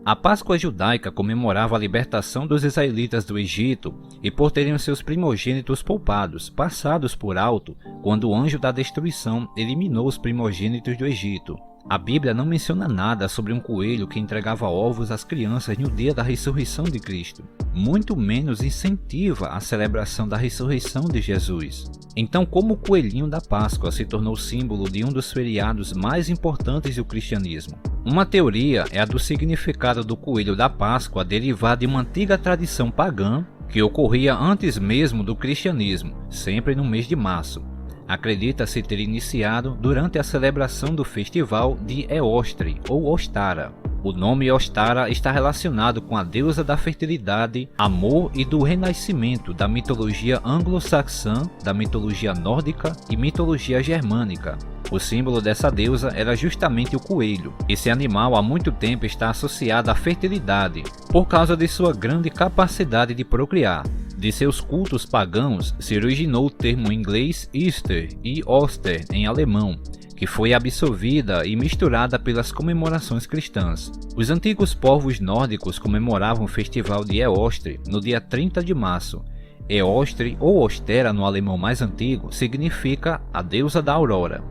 A Páscoa judaica comemorava a libertação dos israelitas do Egito e por terem seus primogênitos poupados, passados por alto, quando o anjo da destruição eliminou os primogênitos do Egito. A Bíblia não menciona nada sobre um coelho que entregava ovos às crianças no dia da ressurreição de Cristo, muito menos incentiva a celebração da ressurreição de Jesus. Então, como o coelhinho da Páscoa se tornou símbolo de um dos feriados mais importantes do cristianismo? Uma teoria é a do significado do coelho da Páscoa derivar de uma antiga tradição pagã que ocorria antes mesmo do cristianismo, sempre no mês de março. Acredita-se ter iniciado durante a celebração do festival de Eostre ou Ostara. O nome Ostara está relacionado com a deusa da fertilidade, amor e do renascimento da mitologia anglo-saxã, da mitologia nórdica e mitologia germânica. O símbolo dessa deusa era justamente o coelho. Esse animal há muito tempo está associado à fertilidade, por causa de sua grande capacidade de procriar. De seus cultos pagãos se originou o termo em inglês Easter e Oster em alemão, que foi absorvida e misturada pelas comemorações cristãs. Os antigos povos nórdicos comemoravam o festival de Eostre no dia 30 de março. Eostre ou Ostera no alemão mais antigo significa a deusa da aurora.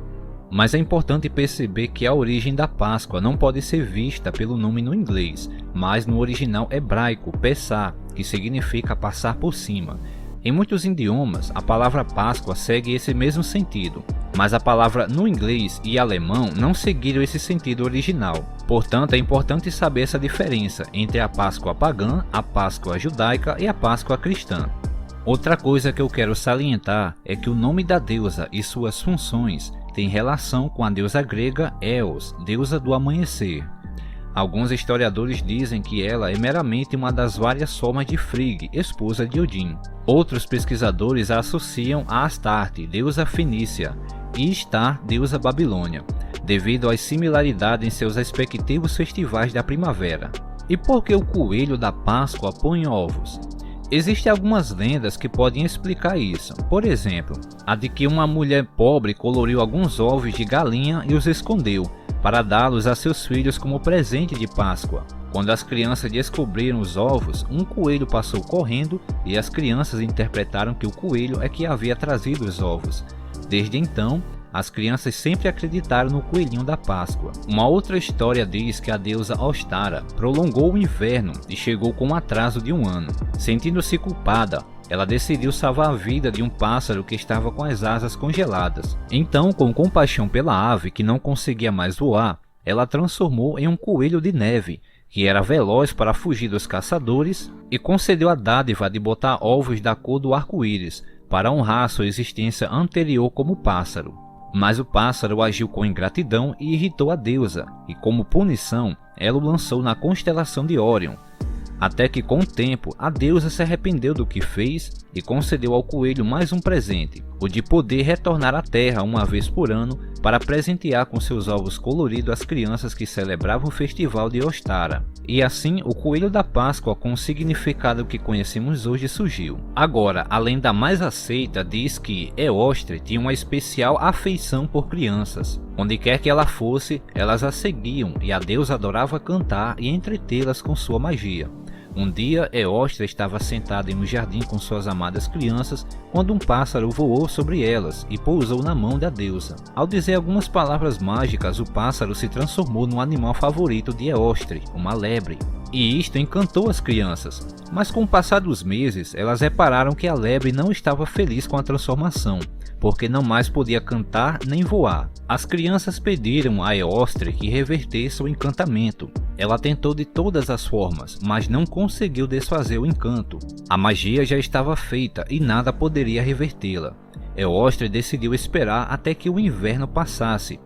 Mas é importante perceber que a origem da Páscoa não pode ser vista pelo nome no inglês, mas no original hebraico Pessah, que significa passar por cima. Em muitos idiomas, a palavra Páscoa segue esse mesmo sentido, mas a palavra no inglês e alemão não seguiram esse sentido original. Portanto, é importante saber essa diferença entre a Páscoa pagã, a Páscoa judaica e a Páscoa cristã. Outra coisa que eu quero salientar é que o nome da deusa e suas funções tem relação com a deusa grega Eos, deusa do amanhecer. Alguns historiadores dizem que ela é meramente uma das várias formas de Frigg, esposa de Odin. Outros pesquisadores a associam a Astarte, deusa fenícia, e Istar, deusa babilônia, devido às similaridades em seus respectivos festivais da primavera. E por que o coelho da Páscoa põe ovos? Existem algumas lendas que podem explicar isso. Por exemplo, a de que uma mulher pobre coloriu alguns ovos de galinha e os escondeu, para dá-los a seus filhos como presente de Páscoa. Quando as crianças descobriram os ovos, um coelho passou correndo e as crianças interpretaram que o coelho é que havia trazido os ovos. Desde então, as crianças sempre acreditaram no coelhinho da Páscoa. Uma outra história diz que a deusa Ostara prolongou o inverno e chegou com um atraso de um ano. Sentindo-se culpada, ela decidiu salvar a vida de um pássaro que estava com as asas congeladas. Então, com compaixão pela ave que não conseguia mais voar, ela transformou em um coelho de neve, que era veloz para fugir dos caçadores, e concedeu a dádiva de botar ovos da cor do arco-íris, para honrar sua existência anterior como pássaro. Mas o pássaro agiu com ingratidão e irritou a deusa, e como punição, ela o lançou na constelação de Órion. Até que com o tempo, a deusa se arrependeu do que fez e concedeu ao coelho mais um presente, o de poder retornar à terra uma vez por ano para presentear com seus ovos coloridos as crianças que celebravam o festival de Ostara. E assim, o coelho da Páscoa com o significado que conhecemos hoje surgiu. Agora, a lenda mais aceita diz que Eostre tinha uma especial afeição por crianças. Onde quer que ela fosse, elas a seguiam e a deusa adorava cantar e entretê-las com sua magia. Um dia, Eostre estava sentada em um jardim com suas amadas crianças, quando um pássaro voou sobre elas e pousou na mão da deusa. Ao dizer algumas palavras mágicas, o pássaro se transformou no animal favorito de Eostre, uma lebre. E isto encantou as crianças, mas com o passar dos meses, elas repararam que a lebre não estava feliz com a transformação, porque não mais podia cantar nem voar. As crianças pediram a Eostre que revertesse o encantamento. Ela tentou de todas as formas, mas não conseguiu desfazer o encanto. A magia já estava feita e nada poderia revertê-la. Eostre decidiu esperar até que o inverno passasse,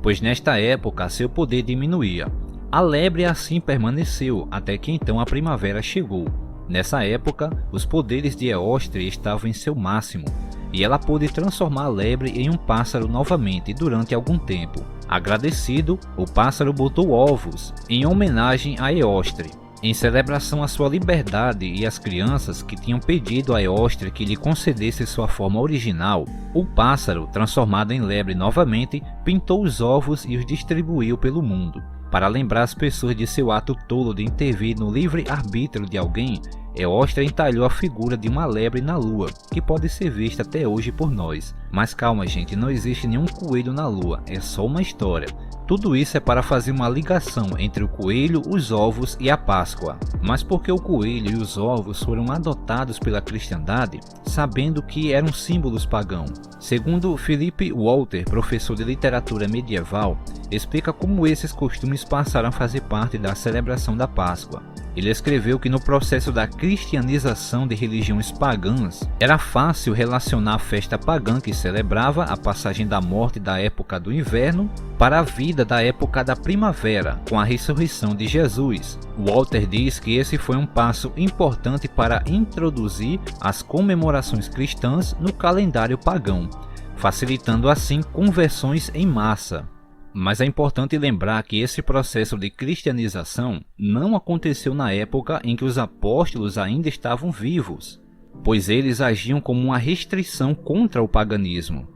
pois nesta época seu poder diminuía. A lebre assim permaneceu até que então a primavera chegou. Nessa época, os poderes de Eostre estavam em seu máximo, e ela pôde transformar a lebre em um pássaro novamente durante algum tempo. Agradecido, o pássaro botou ovos em homenagem a Eostre. Em celebração à sua liberdade e às crianças que tinham pedido a Eostre que lhe concedesse sua forma original, o pássaro, transformado em lebre novamente, pintou os ovos e os distribuiu pelo mundo. Para lembrar as pessoas de seu ato tolo de intervir no livre-arbítrio de alguém, Eóstria entalhou a figura de uma lebre na lua, que pode ser vista até hoje por nós. Mas calma gente, não existe nenhum coelho na lua, é só uma história. Tudo isso é para fazer uma ligação entre o coelho, os ovos e a Páscoa. Mas por que o coelho e os ovos foram adotados pela cristandade, sabendo que eram símbolos pagãos? Segundo Philip Walter, professor de literatura medieval, explica como esses costumes passaram a fazer parte da celebração da Páscoa. Ele escreveu que no processo da cristianização de religiões pagãs, era fácil relacionar a festa pagã que celebrava a passagem da morte da época do inverno para a vida da época da primavera, com a ressurreição de Jesus. Walter diz que esse foi um passo importante para introduzir as comemorações cristãs no calendário pagão, facilitando assim conversões em massa. Mas é importante lembrar que esse processo de cristianização não aconteceu na época em que os apóstolos ainda estavam vivos, pois eles agiam como uma restrição contra o paganismo,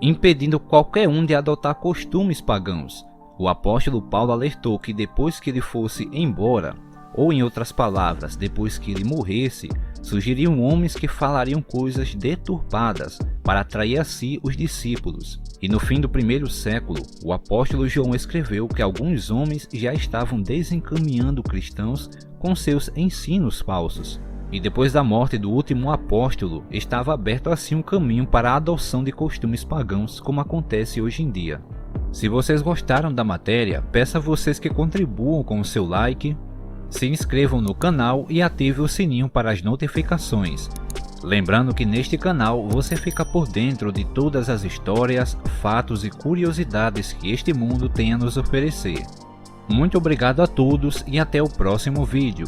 impedindo qualquer um de adotar costumes pagãos. O apóstolo Paulo alertou que depois que ele fosse embora, ou em outras palavras, depois que ele morresse, surgiriam homens que falariam coisas deturpadas para atrair a si os discípulos. E no fim do primeiro século, o apóstolo João escreveu que alguns homens já estavam desencaminhando cristãos com seus ensinos falsos. E depois da morte do último apóstolo, estava aberto assim um caminho para a adoção de costumes pagãos, como acontece hoje em dia. Se vocês gostaram da matéria, peço a vocês que contribuam com o seu like, se inscrevam no canal e ativem o sininho para as notificações. Lembrando que neste canal você fica por dentro de todas as histórias, fatos e curiosidades que este mundo tem a nos oferecer. Muito obrigado a todos e até o próximo vídeo.